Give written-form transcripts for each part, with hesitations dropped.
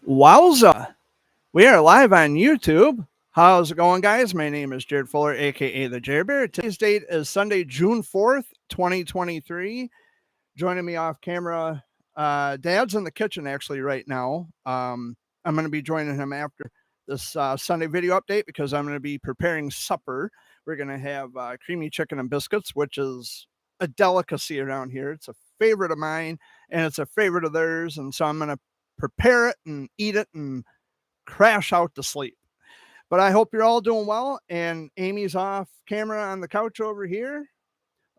Wowza! We are live on YouTube. How's it going, guys? My name is Jared Fuller, aka the Jared. Today's date is Sunday, June 4th, 2023. Joining me off camera, Dad's in the kitchen actually right now. I'm going to be joining him after this Sunday video update because I'm going to be preparing supper. We're going to have creamy chicken and biscuits, which is a delicacy around here. It's a favorite of mine and it's a favorite of theirs. And so I'm going to prepare it and eat it and crash out to sleep. But I hope you're all doing well. And Amy's off camera on the couch over here.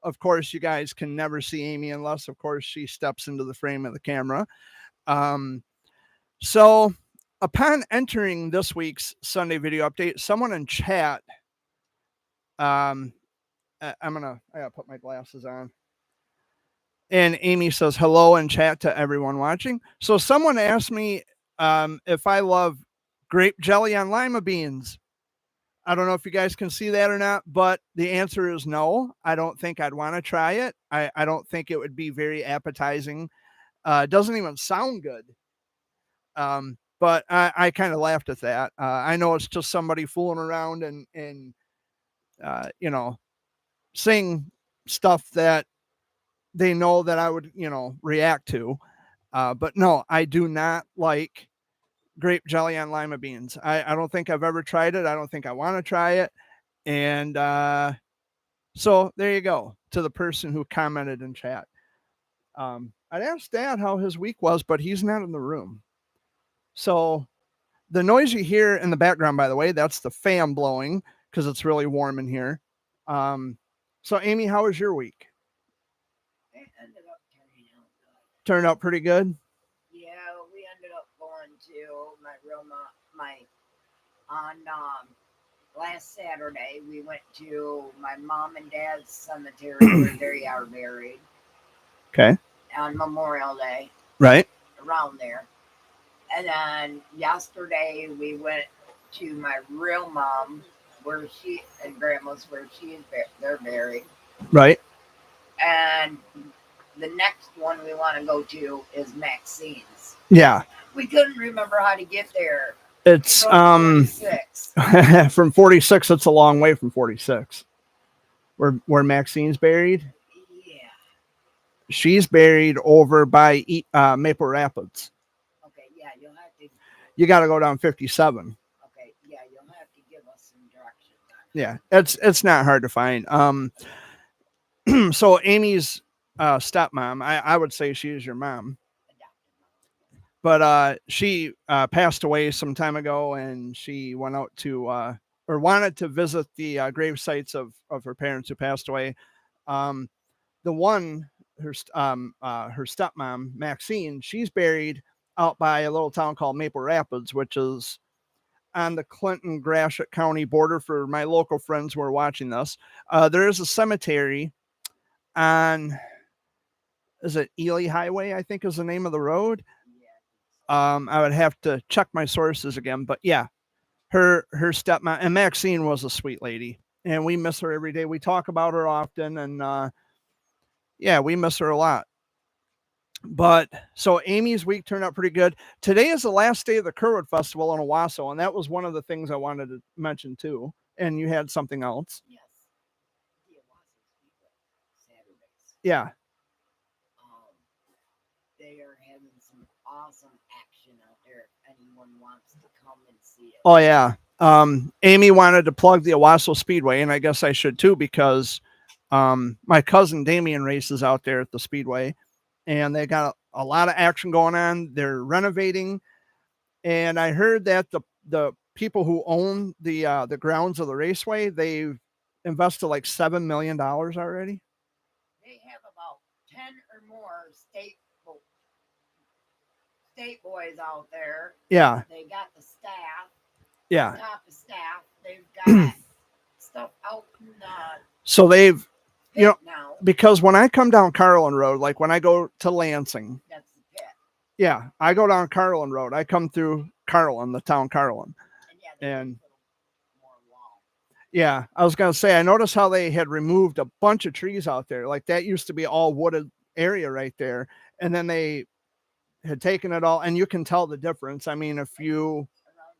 Of course, you guys can never see Amy unless, of course, she steps into the frame of the camera. So upon entering this week's Sunday video update, someone in chat, I gotta put my glasses on. And Amy says hello in chat to everyone watching. So someone asked me if I love grape jelly on lima beans. I don't know if you guys can see that or not, but the answer is no. I don't think I'd want to try it. I don't think it would be very appetizing. It doesn't even sound good. But I kind of laughed at that. I know it's just somebody fooling around and saying stuff that they know that I would, react to. But no, I do not like grape jelly on lima beans. I don't think I've ever tried it. I don't think I want to try it. And so there you go to the person who commented in chat. I'd asked Dad how his week was, but he's not in the room. So the noise you hear in the background, by the way, that's the fan blowing because it's really warm in here. So Amy, how was your week? It ended up turning out good. Turned out pretty good? Yeah, we ended up going to on last Saturday, we went to my mom and dad's cemetery where they are buried. Okay. On Memorial Day. Right. Around there. And then yesterday we went to my real mom and grandma's they're buried. Right. And the next one we want to go to is Maxine's. Yeah. We couldn't remember how to get there. It's from 46. From 46. It's a long way from 46. Where Maxine's buried. Yeah. She's buried over by Maple Rapids. Okay. Yeah, you'll have to. You got to go down 57. Okay. Yeah, you'll have to give us some directions. Yeah, it's not hard to find. So Amy's stepmom, I would say she is your mom. But she passed away some time ago, and she went out to or wanted to visit the grave sites of her parents who passed away. The one, her stepmom, Maxine, she's buried out by a little town called Maple Rapids, which is on the Clinton-Gratiot County border. For my local friends who are watching this, there is a cemetery on, is it Ely Highway, I think is the name of the road. I would have to check my sources again, but yeah, her stepmom, and Maxine was a sweet lady, and we miss her every day. We talk about her often, and yeah, we miss her a lot. But so Amy's week turned out pretty good. Today is the last day of the Kerwood Festival in Owasso, and that was one of the things I wanted to mention too. And you had something else. Yes. The Owasso Saturdays. Yeah. They are having some awesome action out there if anyone wants to come and see it. Oh yeah. Amy wanted to plug the Owasso Speedway, and I guess I should too, because my cousin Damien races out there at the Speedway, and they got a lot of action going on. They're renovating, and I heard that the people who own the grounds of the raceway, they've invested like $7 million already. They have about 10 or more state boys out there. Yeah. They got the staff. Yeah. Top of staff. They've got stuff out in so they've, now. Because when I come down Carlin Road, like when I go to Lansing, that's the pit. Yeah, I go down Carlin Road. I come through Carlin, the town Carlin. And yeah, I was going to say, I noticed how they had removed a bunch of trees out there. Like that used to be all wooded area right there. And then they had taken it all, and you can tell the difference. I mean, if you, Around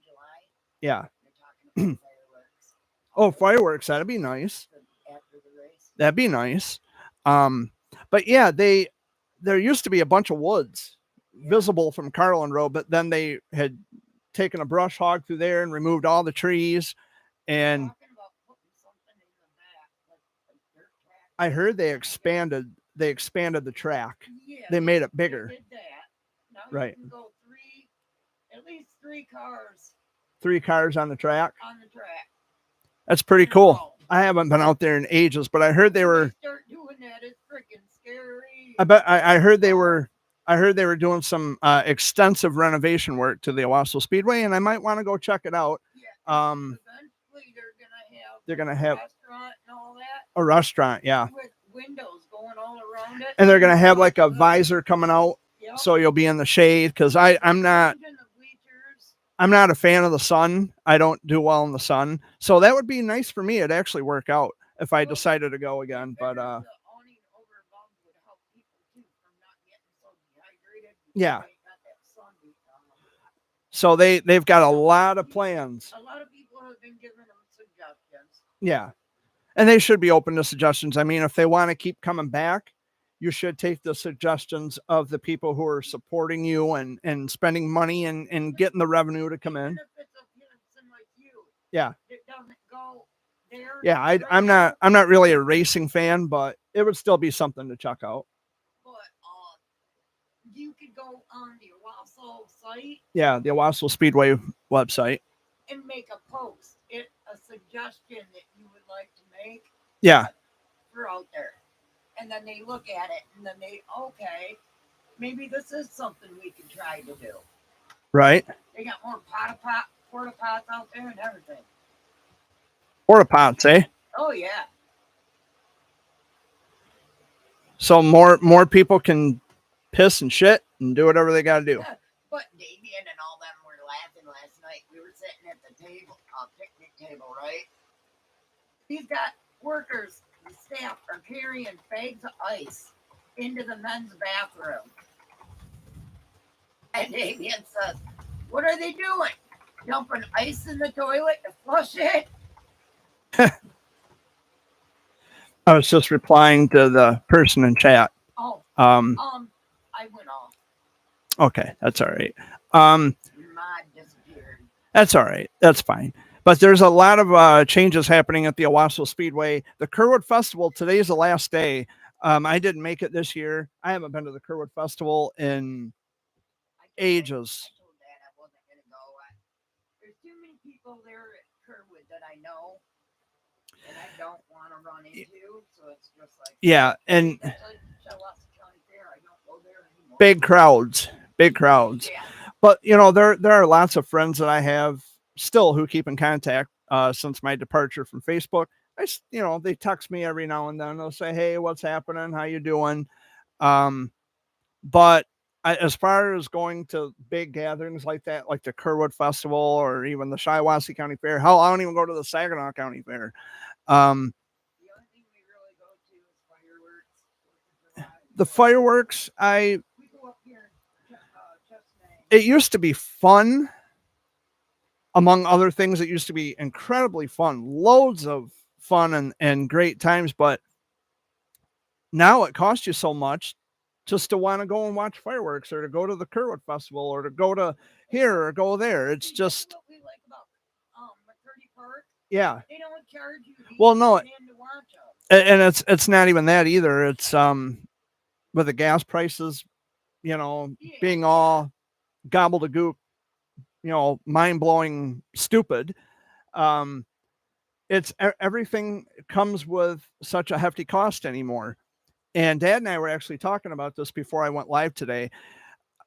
July, yeah, they're talking about fireworks oh, fireworks, that'd be nice. after the race. That'd be nice. But yeah, there used to be a bunch of woods visible from Carlin Road, but then they had taken a brush hog through there and removed all the trees. And Talking about putting something in the back, like a dirt track. I heard they expanded the track. Yeah, They made it bigger. They did that. Now Right. you can go at least three cars 3 cars on the track. on the track. That's pretty in a cool. row. I haven't been out there in ages, but I heard they When were. they start doing that, it's freaking scary. I heard they were. I heard they were doing some extensive renovation work to the Owasso Speedway, and I might want to go check it out. Yeah, eventually They're gonna a have restaurant and all that a restaurant, yeah, with windows going all around it. and they're gonna have like a visor coming out, Yep. so you'll be in the shade. Because I'm not In the bleachers. a fan of the sun. I don't do well in the sun, so that would be nice for me. It'd actually work out if I decided to go again. But The awning over above would help people too from not getting so dehydrated. Yeah. They got that sun beat on them. so they've got a lot of plans. A lot of people have been giving them suggestions. Yeah. And they should be open to suggestions. I mean, if they want to keep coming back, you should take the suggestions of the people who are supporting you and spending money and getting the revenue to come in. Even if it's a person like you Yeah. that doesn't go there. Yeah. I'm not really a racing fan, but it would still be something to check out. But you could go on the Owasso site Yeah. The Owasso Speedway website. and make a post. A suggestion that you would like to make Yeah. for out there. And then they look at it and then okay, maybe this is something we could try to do. Right. They got more porta pots out there and everything. Porta pots, eh? Oh yeah. So more people can piss and shit and do whatever they got to do. Yeah. But Damien and all them were laughing last night. We were sitting at the table, picnic table, right? He's got workers, the staff are carrying bags of ice into the men's bathroom. And Damien says, "What are they doing? Dumping ice in the toilet to flush it?" I was just replying to the person in chat. Oh, I went off. Okay, that's all right. Mod disappeared. That's all right. That's fine. But there's a lot of changes happening at the Owasso Speedway. The Kerwood Festival, today's the last day. I didn't make it this year. I haven't been to the Kerwood Festival in ages. I told Dad I wasn't going to go. There's too many people there at Kerwood that I know and I don't want to run into. So it's just like, Yeah, and that's like Shiawassee County Fair. I don't go there anymore. big crowds. Yeah. But there are lots of friends that I have still who keep in contact since my departure from Facebook. They text me every now and then. They'll say, "Hey, what's happening? How you doing?" But as far as going to big gatherings like that, like the Kerwood Festival or even the Shiawassee County Fair, hell, I don't even go to the Saginaw County Fair. The only thing we really go to is fireworks. The fireworks, We go up here in Chestnut. it used to be fun. Among other things, it used to be incredibly fun, loads of fun and great times. But now it costs you so much just to want to go and watch fireworks or to go to the Kerwood Festival or to go to here or go there. It's just, What we like about McCurdy Park, yeah. they don't charge you to Well, no, get in to watch them. And it's not even that either. It's with the gas prices, being all gobbledygook, mind-blowing stupid. It's everything comes with such a hefty cost anymore. And Dad and I were actually talking about this before I went live today.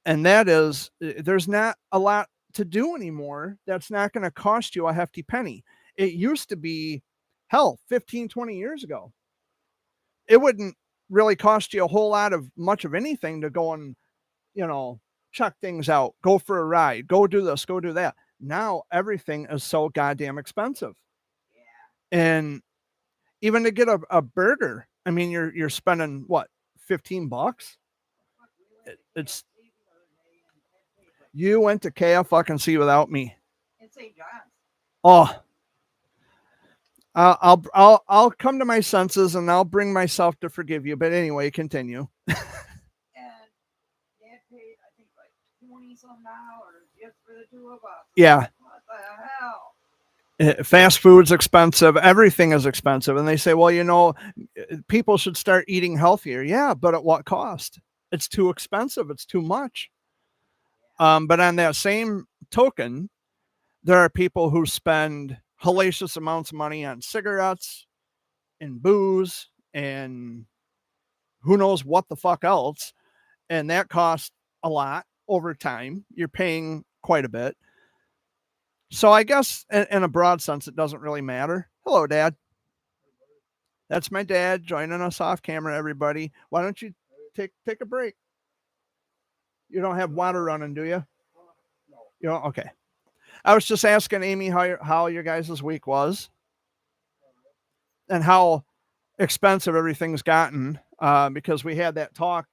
And that is, there's not a lot to do anymore that's not going to cost you a hefty penny. It used to be, hell, 15, 20 years ago. It wouldn't really cost you a whole lot of much of anything to go and, check things out, go for a ride, go do this, go do that. Now everything is so goddamn expensive. Yeah. And even to get a burger, I mean, you're spending what, $15? It's You went to KFC without me. It's St. John's. Oh, I'll come to my senses and I'll bring myself to forgive you. But anyway, continue. And Dad paid, I think, like $20-some just for the two of us. Yeah. What the hell? Fast food's expensive. Everything is expensive. And they say, well, you know, people should start eating healthier. Yeah, but at what cost? It's too expensive. It's too much. But on that same token, there are people who spend hellacious amounts of money on cigarettes and booze and who knows what the fuck else. And that costs a lot over time. You're paying quite a bit. So I guess in a broad sense, it doesn't really matter. Hello, Dad. That's my dad joining us off camera, everybody. Why don't you take a break? You don't have water running, do you? You don't? Okay. I was just asking Amy how your guys' week was and how expensive everything's gotten because we had that talk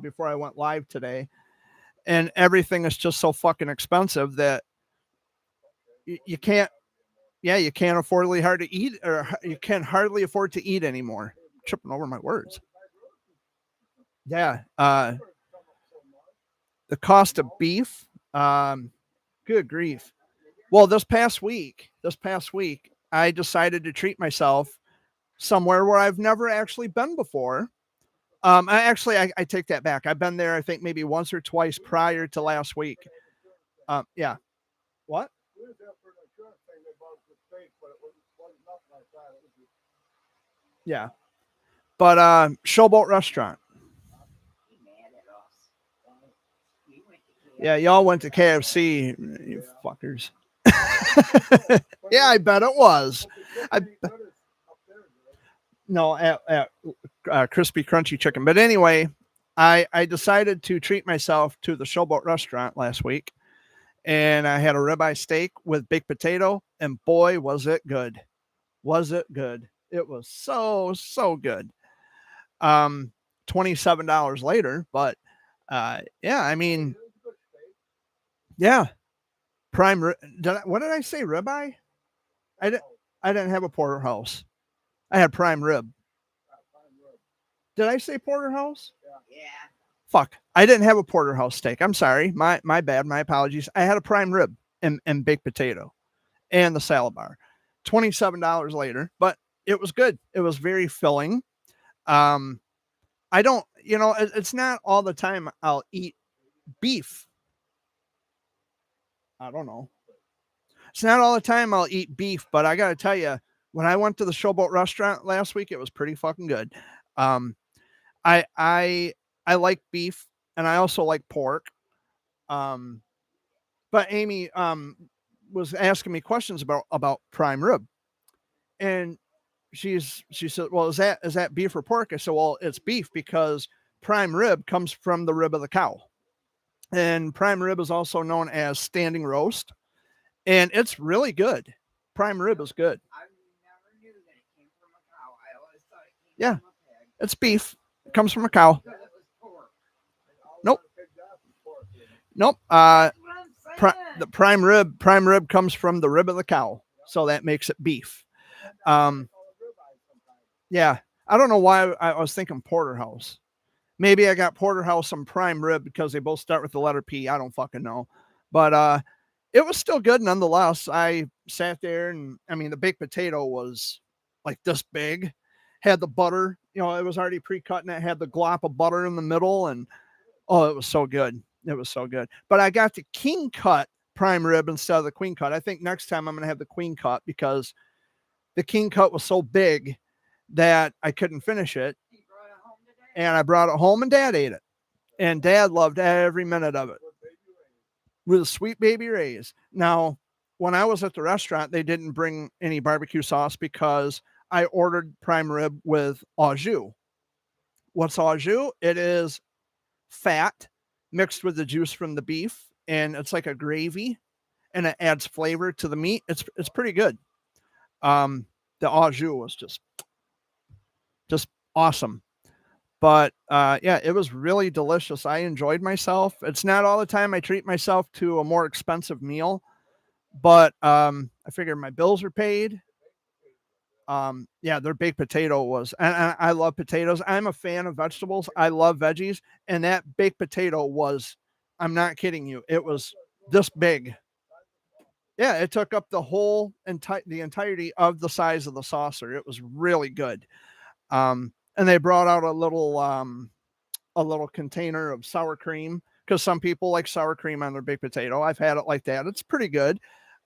before I went live today, and everything is just so fucking expensive that you can't afford hard to eat, or you can hardly afford to eat anymore. Tripping over my words. Yeah. The cost of beef. Good grief. Well, this past week, I decided to treat myself somewhere where I've never actually been before. I take that back. I've been there, I think maybe once or twice prior to last week. Yeah. What? Yeah. But Showboat Restaurant. Yeah, y'all went to KFC, you fuckers. Yeah, I bet it was. No, at Crispy Crunchy Chicken. But anyway, I decided to treat myself to the Showboat Restaurant last week, and I had a ribeye steak with baked potato, and boy, was it good. Was it good? It was so good. $27 later, but yeah, I mean, yeah, prime. What did I say? Ribeye? I didn't have a porterhouse. I had prime rib. Did I say porterhouse? Yeah. Fuck. I didn't have a porterhouse steak. I'm sorry. My bad. My apologies. I had a prime rib and baked potato and the salad bar. $27 later, but it was good. It was very filling. I don't, it's not all the time I'll eat beef. I don't know. It's not all the time I'll eat beef, but I got to tell you, when I went to the Showboat Restaurant last week, it was pretty fucking good. I like beef and I also like pork. But Amy was asking me questions about prime rib, and she said, "Well, is that beef or pork?" I said, "Well, it's beef because prime rib comes from the rib of the cow, and prime rib is also known as standing roast, and it's really good. Prime rib is good. I never knew that it came from a cow. I always thought it came Yeah. from a pig. It's beef. It comes from a cow. Because it was pork. Nope. Nope. That's what I'm saying. The prime rib comes from the rib of the cow, so that makes it beef. Yeah, I don't know why I was thinking porterhouse. Maybe I got porterhouse and prime rib because they both start with the letter P. I don't fucking know, but it was still good nonetheless. I sat there, and I mean, the baked potato was like this big, had the butter, it was already pre-cut, and it had the glop of butter in the middle, and oh, it was so good. It was so good. But I got the king cut prime rib instead of the queen cut. I think next time I'm going to have the queen cut because the king cut was so big that I couldn't finish it. You brought it home today? And I brought it home and Dad ate it. And Dad loved every minute of it. With Sweet Baby Ray's. Now, when I was at the restaurant, they didn't bring any barbecue sauce because I ordered prime rib with au jus. What's au jus? It is fat mixed with the juice from the beef, and it's like a gravy, and it adds flavor to the meat. It's pretty good. The au jus was just awesome. But yeah, it was really delicious. I enjoyed myself. It's not all the time I treat myself to a more expensive meal, but I figured my bills are paid. Yeah, their baked potato was, and I love potatoes. I'm a fan of vegetables. I love veggies, and that baked potato was, I'm not kidding you, it was this big. Yeah, it took up the entirety of the size of the saucer. It was really good. And they brought out a little container of sour cream because some people like sour cream on their baked potato. I've had it like that. It's pretty good.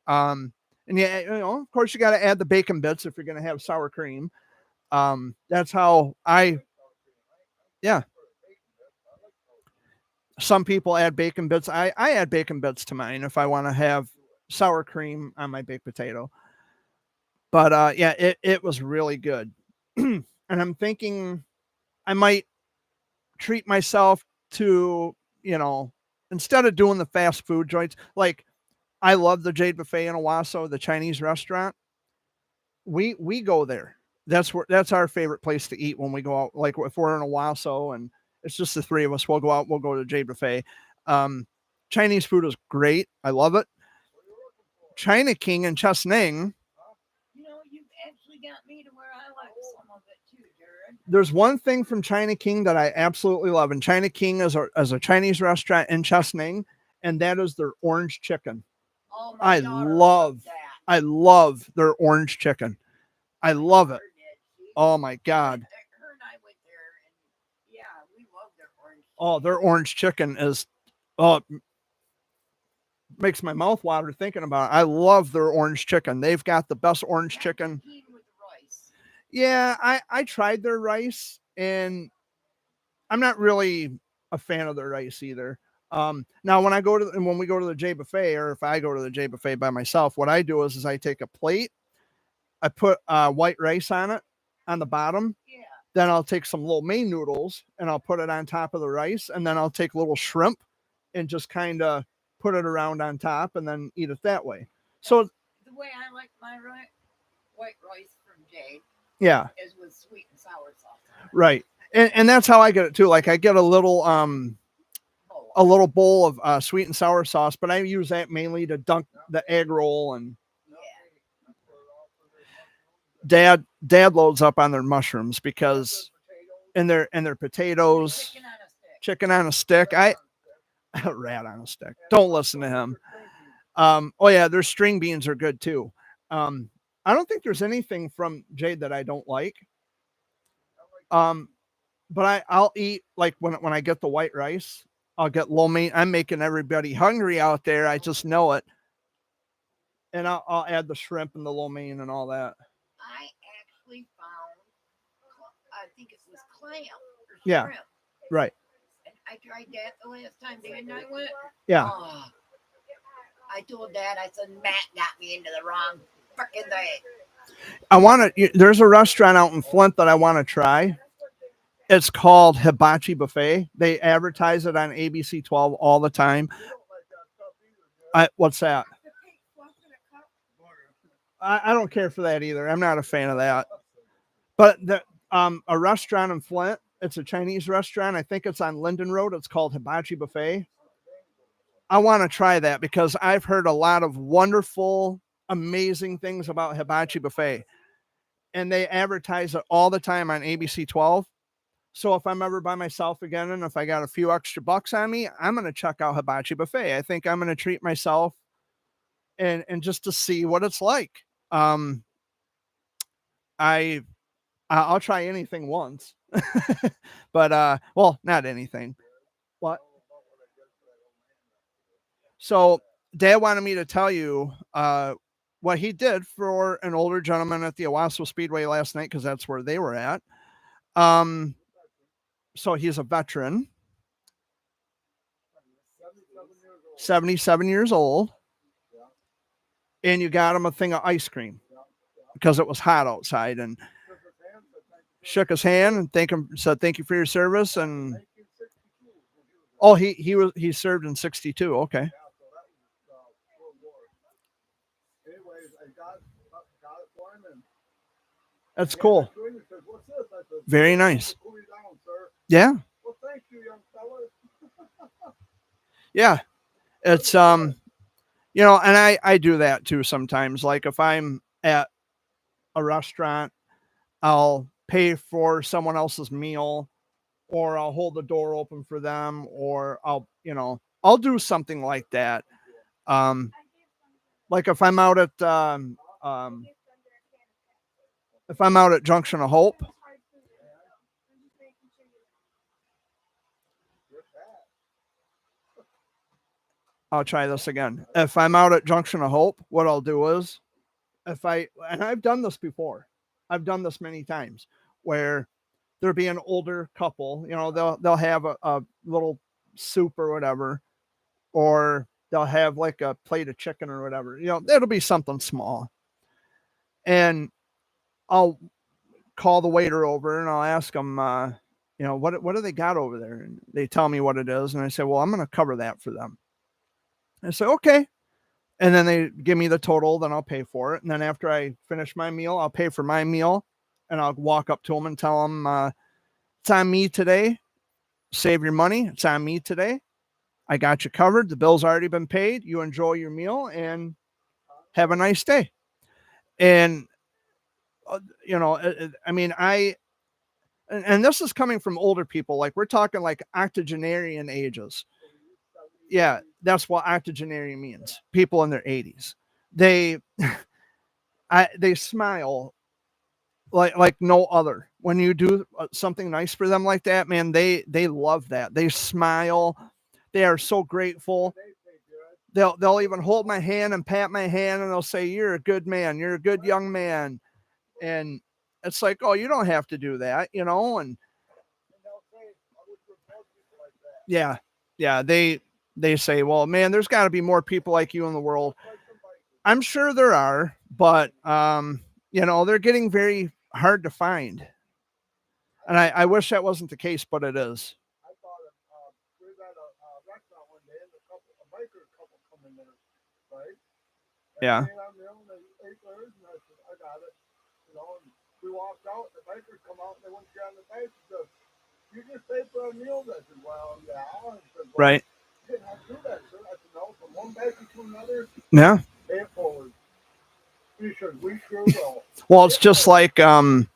Um, and yeah, of course, you got to add the bacon bits if you're going to have sour cream. That's how yeah. Some people add bacon bits. I add bacon bits to mine if I want to have sour cream on my baked potato. But yeah, it was really good. And I'm thinking I might treat myself to, you know, instead of doing the fast food joints, like I love the Jade Buffet in Owasso, the Chinese restaurant. We go there. That's our favorite place to eat when we go out. Like if we're in Owasso and it's just the three of us, we'll go out. We'll go to Jade Buffet. Um, Chinese food is great. I love it. China King in Chesning. You've actually got me to where I like some of it too, Jared. There's one thing from China King that I absolutely love, and China King is a Chinese restaurant in Chesning, and that is their orange chicken. Oh, I my daughter love, loves that. I love their orange chicken. I love it. Her did. She Oh my God. her and I went there, and yeah, we love their orange. Oh, their orange chicken is, oh, it makes my mouth water thinking about it. I love their orange chicken. They've got the best orange chicken. With rice. Yeah, I tried their rice, and I'm not really a fan of their rice either. Now when we go to the J Buffet, or if I go to the J Buffet by myself, what I do is I take a plate, I put white rice on it on the bottom. Yeah. Then I'll take some lo mein noodles and I'll put it on top of the rice, and then I'll take little shrimp and just kind of put it around on top, and then eat it that way. So the way I like my white rice from Jade, yeah, is with sweet and sour sauce. Right, and that's how I get it too. Like I get a little bowl of sweet and sour sauce, but I use that mainly to dunk the egg roll. And Dad loads up on their mushrooms because and their potatoes, chicken on a stick. I rat on a stick. Don't listen to him. Oh yeah, their string beans are good too. I don't think there's anything from Jade that I don't like. But I'll eat, like when I get the white rice, I'll get lo mein. I'm making everybody hungry out there. I just know it. And I'll add the shrimp and the lo mein and all that. I actually found, I think it was clam or Yeah. shrimp. Right. And I tried that the last time Dan and I went. Yeah. Oh, I told Dad, I said, Matt got me into the wrong freaking thing. There's a restaurant out in Flint that I want to try. It's called Hibachi Buffet. They advertise it on ABC 12 all the time. What's that? I don't care for that either. I'm not a fan of that. But a restaurant in Flint, it's a Chinese restaurant. I think it's on Linden Road. It's called Hibachi Buffet. I want to try that because I've heard a lot of wonderful, amazing things about Hibachi Buffet. And they advertise it all the time on ABC 12. So if I'm ever by myself again, and if I got a few extra bucks on me, I'm going to check out Hibachi Buffet. I think I'm going to treat myself and just to see what it's like. I'll try anything once, but well, not anything. What? So Dad wanted me to tell you what he did for an older gentleman at the Owasso Speedway last night, because that's where they were at. So he's a veteran, 77 years old, and you got him a thing of ice cream because it was hot outside, and shook his hand and said thank you for your service. And oh, he served in 62. Okay. That's cool. Very nice. Yeah. Well, thank you, young fellas. Yeah. It's you know, and I do that too sometimes. Like if I'm at a restaurant, I'll pay for someone else's meal, or I'll hold the door open for them, or I'll, you know, I'll do something like that. Um, like if I'm out at Junction of Hope, I'll try this again. If I'm out at Junction of Hope, what I'll do is and I've done this before. I've done this many times where there'll be an older couple, you know, they'll have a little soup or whatever, or they'll have like a plate of chicken or whatever. You know, it'll be something small. And I'll call the waiter over and I'll ask them, you know, what do they got over there? And they tell me what it is. And I say, well, I'm going to cover that for them. I say, okay. And then they give me the total, then I'll pay for it. And then after I finish my meal, I'll pay for my meal and I'll walk up to them and tell them, it's on me today. Save your money. It's on me today. I got you covered. The bill's already been paid. You enjoy your meal and have a nice day. And, you know, I mean, and this is coming from older people. Like we're talking like octogenarian ages. Yeah, that's what octogenarian means. People in their 80s. They they smile like no other. When you do something nice for them like that, man, they love that. They smile. They are so grateful. They'll even hold my hand and pat my hand and they'll say, "You're a good man. You're a good young man." And it's like, "Oh, you don't have to do that," you know, and yeah. Yeah, they say, "Well, man, there's got to be more people like you in the world." I'm sure there are, but you know, they're getting very hard to find. And I wish that wasn't the case, but it is. I thought we was at a restaurant one day, and a biker couple come in there, right? And Yeah. they on their own, they ate theirs, and I said, I got it. You know, and we walked out, the bikers come out, and they went to get on the bike. He said, you just paid for a meal? I said, well, yeah. I said, well, Right. you didn't have to do that, sir. I said, no, from one biker to another, Yeah. pay it forward. He said, we sure will. Well, it's just like when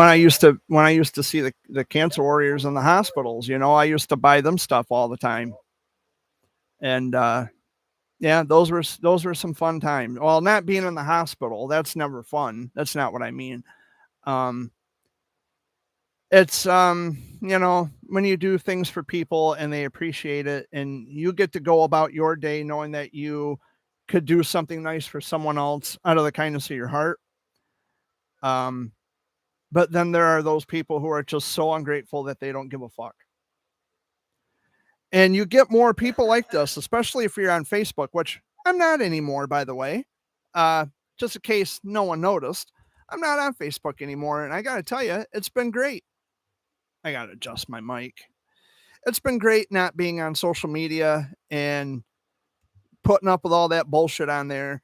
I used to see the cancer warriors in the hospitals, you know, I used to buy them stuff all the time. And yeah, those were some fun times. Well, not being in the hospital, that's never fun. That's not what I mean. It's you know, when you do things for people and they appreciate it and you get to go about your day knowing that you could do something nice for someone else out of the kindness of your heart. But then there are those people who are just so ungrateful that they don't give a fuck. And you get more people like this, especially if you're on Facebook, which I'm not anymore, by the way. Just in case no one noticed, I'm not on Facebook anymore. And I got to tell you, it's been great. I got to adjust my mic. It's been great not being on social media and putting up with all that bullshit on there.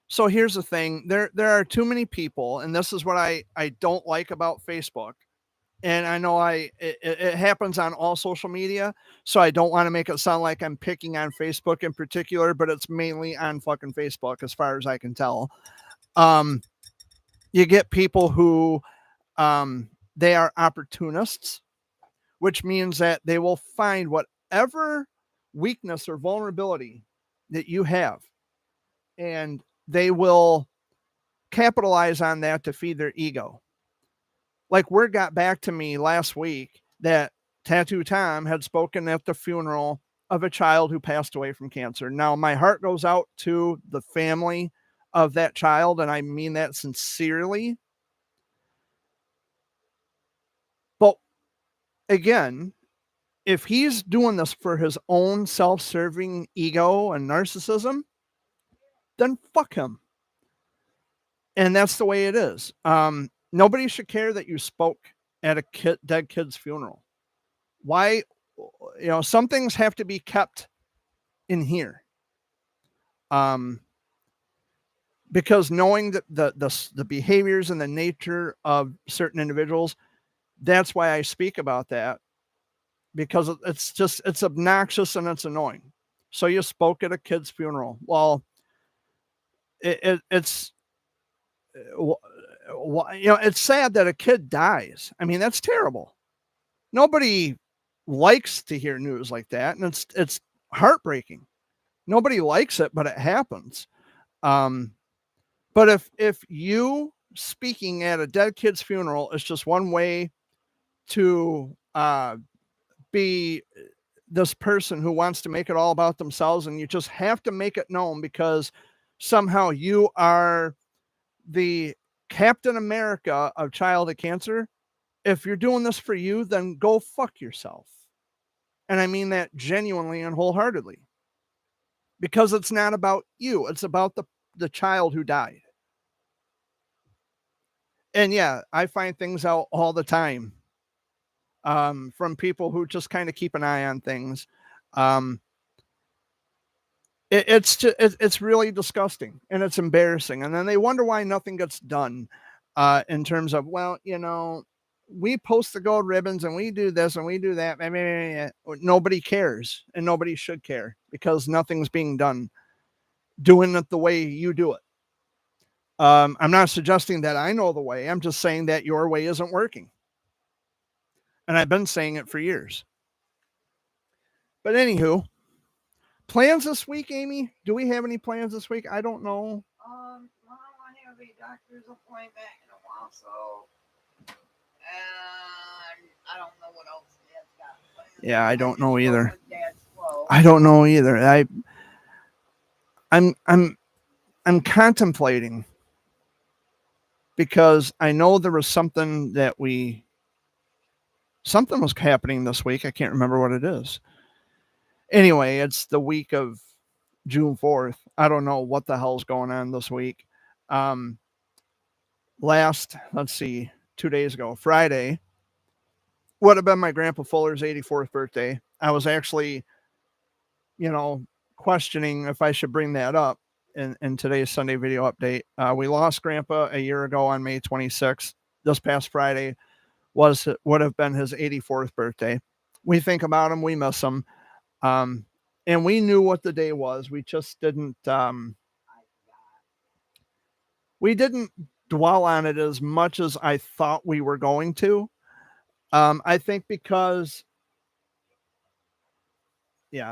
So here's the thing. There are too many people, and this is what I don't like about Facebook. And I know it happens on all social media, so I don't want to make it sound like I'm picking on Facebook in particular, but it's mainly on fucking Facebook as far as I can tell. You get people who they are opportunists, which means that they will find whatever weakness or vulnerability that you have, and they will capitalize on that to feed their ego. Like word got back to me last week that Tattoo Tom had spoken at the funeral of a child who passed away from cancer. Now, my heart goes out to the family of that child, and I mean that sincerely. But again, if he's doing this for his own self-serving ego and narcissism, then fuck him. And that's the way it is. Nobody should care that you spoke at a dead kid's funeral. Why? You know, some things have to be kept in here. because knowing that the behaviors and the nature of certain individuals, that's why I speak about that, because it's obnoxious and it's annoying. So you spoke at a kid's funeral. Well, it's it's sad that a kid dies. I mean, that's terrible. Nobody likes to hear news like that, and it's heartbreaking. Nobody likes it, but it happens. But if you speaking at a dead kid's funeral is just one way to be this person who wants to make it all about themselves, and you just have to make it known because somehow you are the Captain America of childhood cancer. If you're doing this for you, then go fuck yourself. And I mean that genuinely and wholeheartedly, because it's not about you. It's about the child who died. And yeah, I find things out all the time from people who just kind of keep an eye on things. It's really disgusting and it's embarrassing. And then they wonder why nothing gets done in terms of, well, we post the gold ribbons and we do this and we do that. Nobody cares and nobody should care because nothing's being done doing it the way you do it. I'm not suggesting that I know the way. I'm just saying that your way isn't working. And I've been saying it for years. But anywho, plans this week, Amy? Do we have any plans this week? I don't know. Well, I have a doctor's appointment in a while, so and I don't know what else Dad's got planned. Yeah, I don't know either. Dad's flow. I don't know either. I'm contemplating because I know there was something something was happening this week. I can't remember what it is. Anyway, it's the week of June 4th. I don't know what the hell's going on this week. Let's see, 2 days ago, Friday, would have been my Grandpa Fuller's 84th birthday. I was actually, questioning if I should bring that up in today's Sunday video update. We lost Grandpa a year ago on May 26th. This past Friday would have been his 84th birthday. We think about him, we miss him. And we knew what the day was. We just didn't dwell on it as much as I thought we were going to. I think because he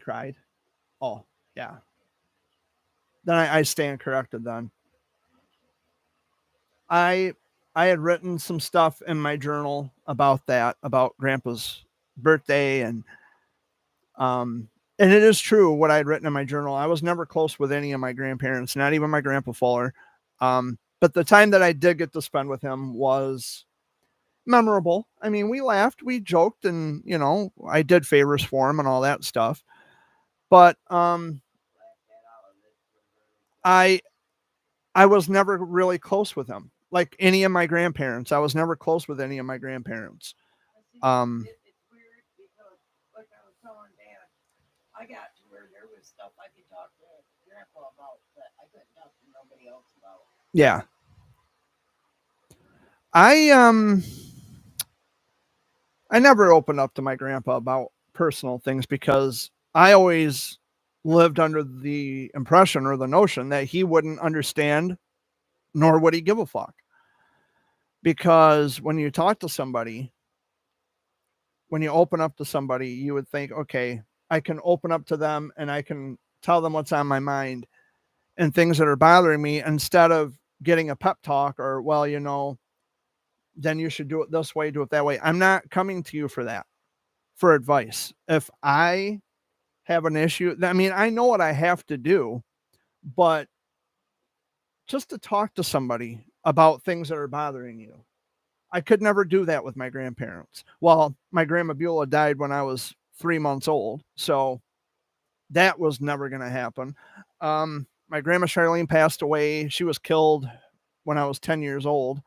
cried. Oh, yeah. Then I stand corrected then. I had written some stuff in my journal about Grandpa's birthday, and it is true what I had written in my journal. I was never close with any of my grandparents, not even my Grandpa Fuller. But the time that I did get to spend with him was memorable. I mean, we laughed, we joked, and I did favors for him and all that stuff. But I was never really close with him. Like any of my grandparents, I was never close with any of my grandparents. It's weird because, like I was telling Dad, I got to where there was stuff I could talk to Grandpa about that I couldn't talk to nobody else about. Yeah. I never opened up to my grandpa about personal things because I always lived under the impression or the notion that he wouldn't understand, nor would he give a fuck. Because when you talk to somebody, when you open up to somebody, you would think, okay, I can open up to them and I can tell them what's on my mind and things that are bothering me, instead of getting a pep talk or, well, then you should do it this way, do it that way. I'm not coming to you for that, for advice. If I have an issue, I mean, I know what I have to do, but just to talk to somebody about things that are bothering you, I could never do that with my grandparents. Well, my Grandma Beulah died when I was 3 months old, so that was never going to happen. My Grandma Charlene passed away. She was killed when I was 10 years old.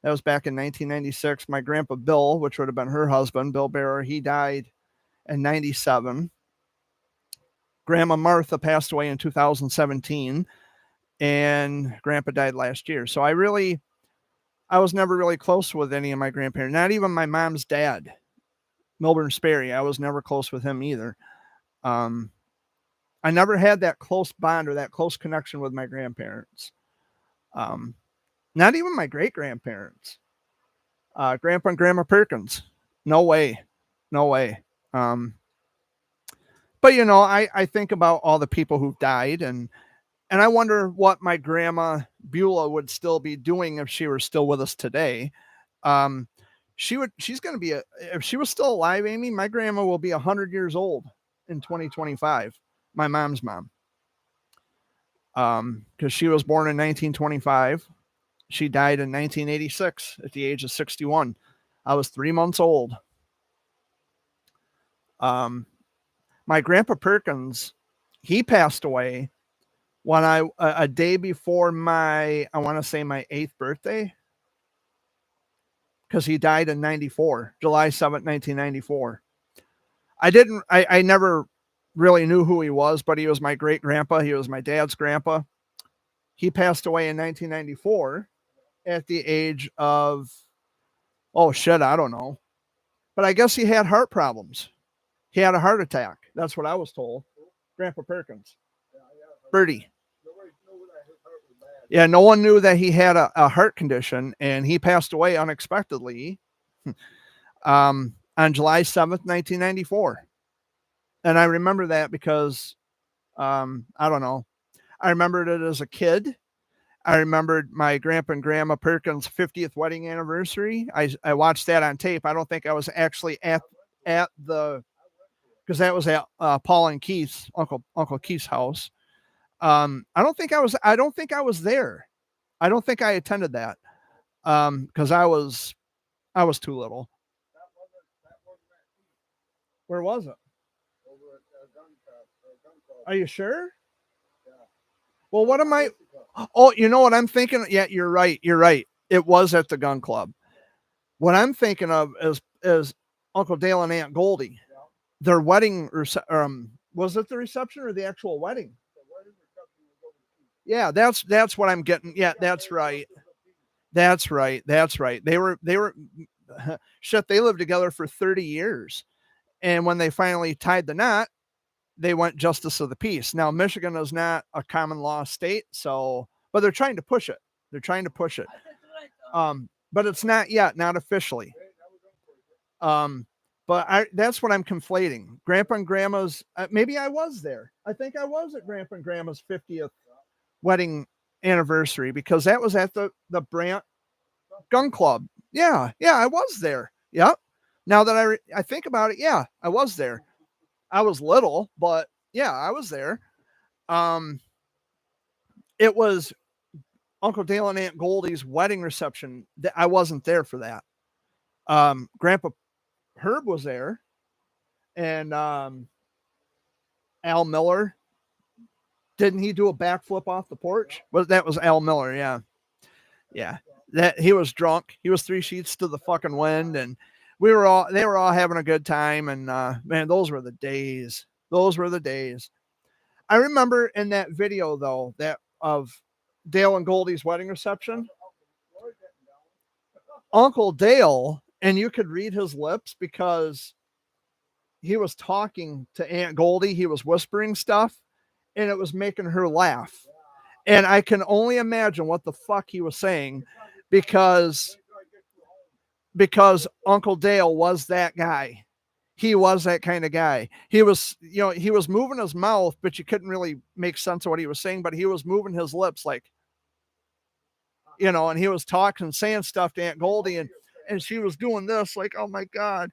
That was back in 1996. My Grandpa Bill, which would have been her husband, Bill Bearer, he died in 97. Grandma Martha passed away in 2017. and Grandpa died last year. So I was never really close with any of my grandparents, not even my mom's dad, Milburn Sperry. I was never close with him either. I never had that close bond or that close connection with my grandparents. Not even my great grandparents, Grandpa and Grandma Perkins. No way. No way. But you know, I think about all the people who've died, and I wonder what my grandma Beulah would still be doing if she were still with us today. She's going to be if she was still alive, Amy, my grandma will be 100 years old in 2025. My mom's mom. Because she was born in 1925. She died in 1986 at the age of 61. I was 3 months old. My grandpa Perkins, he passed away when a day before I want to say my 8th birthday, because he died in 94, July 7th, 1994. I never really knew who he was, but he was my great grandpa. He was my dad's grandpa. He passed away in 1994 at the age of, oh shit, I don't know. But I guess he had heart problems. He had a heart attack. That's what I was told. Grandpa Perkins. Birdie. Yeah, no one knew that he had a heart condition, and he passed away unexpectedly on July 7th, 1994. And I remember that because, I don't know. I remembered it as a kid. I remembered my grandpa and grandma Perkins' 50th wedding anniversary. I watched that on tape. I don't think I was actually at the, because that was at Paul and Keith's, Uncle Keith's house. I don't think I was there. I don't think I attended that. Because I was too little. Where was it? Are you sure? Well, what am I? Oh, you know what I'm thinking? Yeah, you're right. You're right. It was at the gun club. What I'm thinking of is Uncle Dale and Aunt Goldie. Their wedding, was it the reception or the actual wedding? Yeah, that's what I'm getting. Yeah, that's right. That's right. That's right. They were shit. They lived together for 30 years, and when they finally tied the knot, they went justice of the peace. Now, Michigan is not a common law state, so, but they're trying to push it. They're trying to push it. But it's not yet, not officially. But that's what I'm conflating. Grandpa and Grandma's, maybe I was there. I think I was at Grandpa and Grandma's 50th wedding anniversary, because that was at the Brant Gun Club. Yeah, I was there. Yep. Now that I think about it, yeah, I was there. I was little, but yeah, I was there. It was Uncle Dale and Aunt Goldie's wedding reception. I wasn't there for that. Grandpa Herb was there, and Al Miller. Didn't he do a backflip off the porch? That was Al Miller, yeah. Yeah. That he was drunk. He was 3 sheets to the fucking wind, and they were all having a good time, and man, those were the days. Those were the days. I remember in that video though, that of Dale and Goldie's wedding reception, Uncle Dale, and you could read his lips because he was talking to Aunt Goldie. He was whispering stuff, and it was making her laugh. And I can only imagine what the fuck he was saying, because Uncle Dale was that guy. He was that kind of guy. He was moving his mouth, but you couldn't really make sense of what he was saying, but he was moving his lips like, and he was talking, saying stuff to Aunt Goldie, and she was doing this like, oh my God.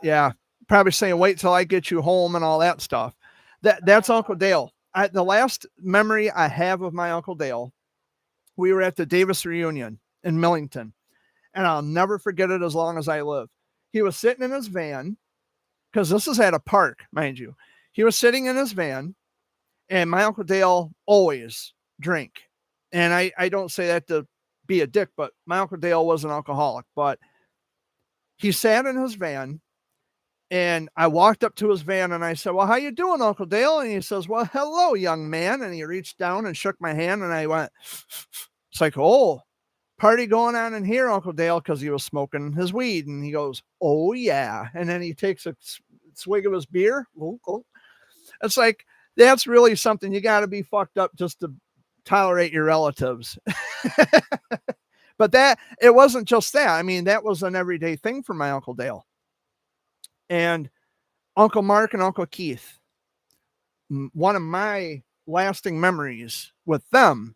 Yeah. Probably saying, wait till I get you home and all that stuff. That's Uncle Dale. The last memory I have of my Uncle Dale, we were at the Davis reunion in Millington, and I'll never forget it as long as I live. He was sitting in his van, because this is at a park, mind you. He was sitting in his van, and my Uncle Dale always drank. And I don't say that to be a dick, but my Uncle Dale was an alcoholic. But he sat in his van, And I walked up to his van and I said, "Well, how you doing, Uncle Dale?" And he says, "Well, hello, young man." And he reached down and shook my hand and I went, it's like, "Oh, party going on in here, Uncle Dale," because he was smoking his weed. And he goes, "Oh, yeah." And then he takes a swig of his beer. It's like, that's really something you got to be fucked up just to tolerate your relatives. But that, it wasn't just that. I mean, that was an everyday thing for my Uncle Dale. And Uncle Mark and Uncle Keith, one of my lasting memories with them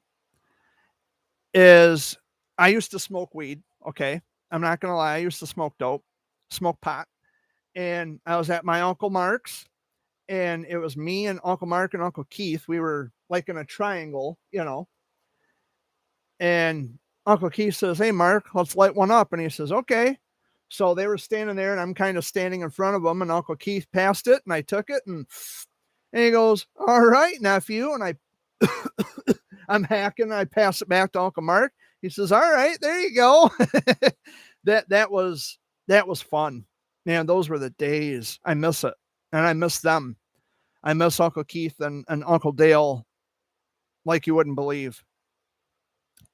is I used to smoke weed. Okay. I'm not going to lie. I used to smoke dope, smoke pot. And I was at my Uncle Mark's, and it was me and Uncle Mark and Uncle Keith. We were like in a triangle, you know. And Uncle Keith says, "Hey, Mark, let's light one up." And he says, "Okay." So they were standing there, and I'm kind of standing in front of them. And Uncle Keith passed it, and I took it, and he goes, "All right, nephew." And I'm hacking. I pass it back to Uncle Mark. He says, "All right, there you go." that was fun, man. Those were the days. I miss it, and I miss them. I miss Uncle Keith and Uncle Dale like you wouldn't believe.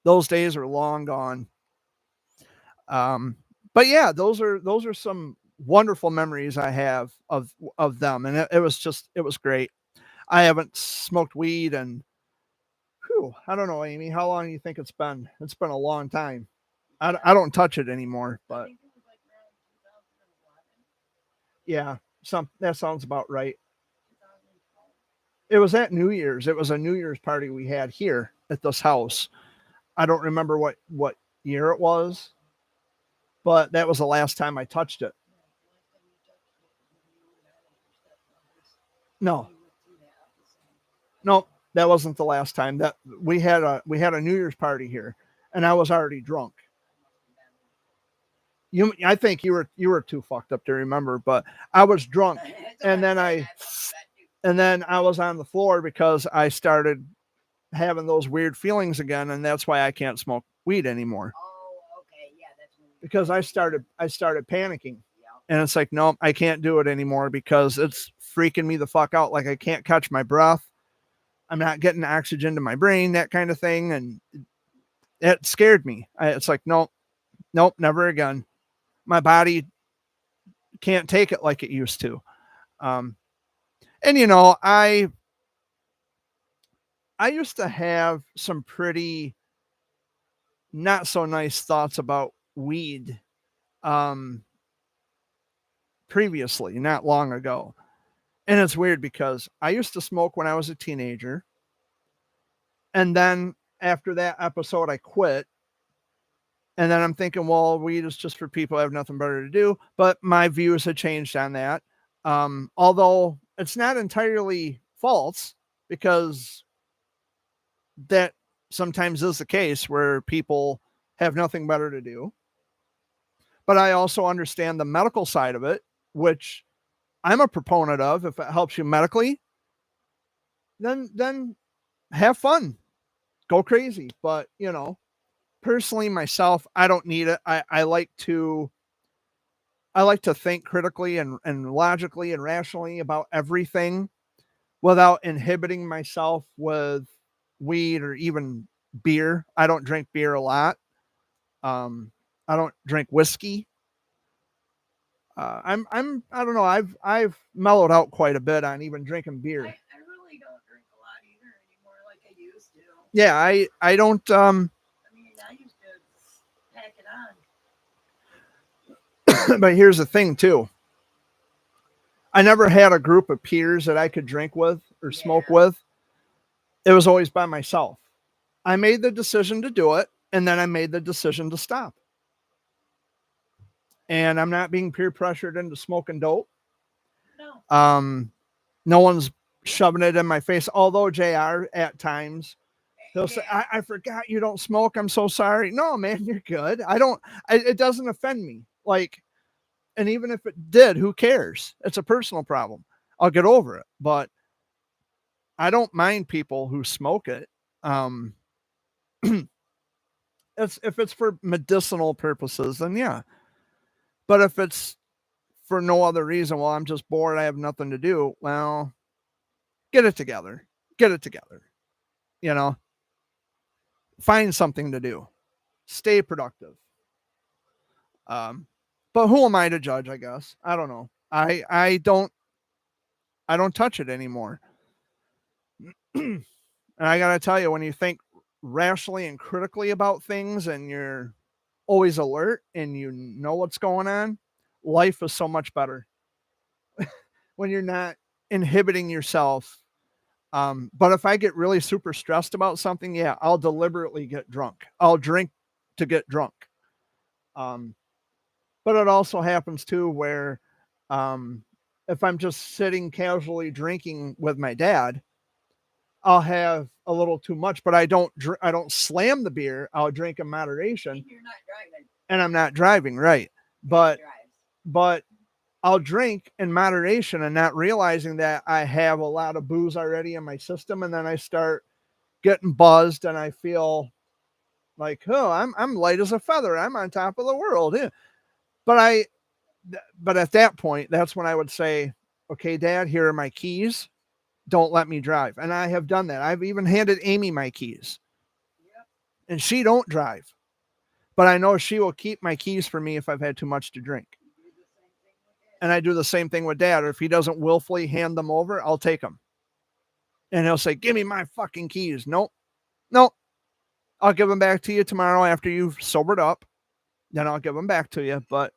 Those days are long gone. But yeah, those are some wonderful memories I have of them, and it was great. I haven't smoked weed, and I don't know, Amy, how long do you think it's been? It's been a long time. I don't touch it anymore, I but think it was like around 2011, yeah, that sounds about right. 2012. It was at New Year's. It was a New Year's party we had here at this house. I don't remember what year it was, but that was the last time I touched it. Yeah, the last time you touched it was when you were at your stepmother's. No, You went through that episode. no, that wasn't the last time. That we had a New Year's party here, and I was already drunk. I think you were too fucked up to remember, but I was drunk, and then I was on the floor because I started having those weird feelings again, and that's why I can't smoke weed anymore. Oh, okay, yeah, that's when Because I started panicking, Yeah. and it's like, no, I can't do it anymore because it's freaking me the fuck out. Like I can't catch my breath. I'm not getting oxygen to my brain, that kind of thing, and it scared me. It's like, nope, never again. My body can't take it like it used to. And I used to have some pretty not so nice thoughts about weed um, previously, not long ago. And it's weird because I used to smoke when I was a teenager. And then after that episode, I quit. And then I'm thinking, well, weed is just for people who have nothing better to do. But my views have changed on that. Although it's not entirely false, because that sometimes is the case where people have nothing better to do. But I also understand the medical side of it, which I'm a proponent of. If it helps you medically, then have fun, go crazy. But personally, myself, I don't need it. I like to think critically and logically and rationally about everything without inhibiting myself with weed or even beer. I don't drink beer a lot. I don't drink whiskey. I don't know. I've mellowed out quite a bit on even drinking beer. I really don't drink a lot either anymore like I used to. Yeah, I don't. I mean, I used to pack it on. But here's the thing too. I never had a group of peers that I could drink with or smoke Yeah. with. It was always by myself. I made the decision to do it, and then I made the decision to stop. And I'm not being peer pressured into smoking dope. No. No one's shoving it in my face. Although JR at times he'll say, I forgot you don't smoke. I'm so sorry. No, man, you're good. It doesn't offend me. Like, and even if it did, who cares? It's a personal problem. I'll get over it. But I don't mind people who smoke it. If it's for medicinal purposes, then yeah. But if it's for no other reason. Well, I'm just bored. I have nothing to do. Well, get it together. Get it together. You know, find something to do. Stay productive. But who am I to judge? I guess I don't know. I don't touch it anymore. And I gotta tell you, when you think rationally and critically about things, and you're always alert and you know what's going on, life is so much better when you're not inhibiting yourself. But if I get really super stressed about something, yeah, I'll deliberately get drunk. I'll drink to get drunk. Um, but it also happens too where if I'm just sitting casually drinking with my dad, I'll have a little too much, but I don't slam the beer. I'll drink in moderation, And you're not driving. and I'm not driving, right? But Drives. but I'll drink in moderation and not realizing that I have a lot of booze already in my system, and then I start getting buzzed and I feel like, oh, I'm light as a feather. I'm on top of the world. Yeah. But but at that point, that's when I would say, okay, Dad, here are my keys. Don't let me drive. And I have done that. I've even handed Amy my keys, Yep. and she don't drive, but I know she will keep my keys for me if I've had too much to drink. You do the same thing with it. And I do the same thing with Dad. Or if he doesn't willfully hand them over, I'll take them. And he'll say, give me my fucking keys. Nope. Nope. I'll give them back to you tomorrow after you've sobered up. Then I'll give them back to you. But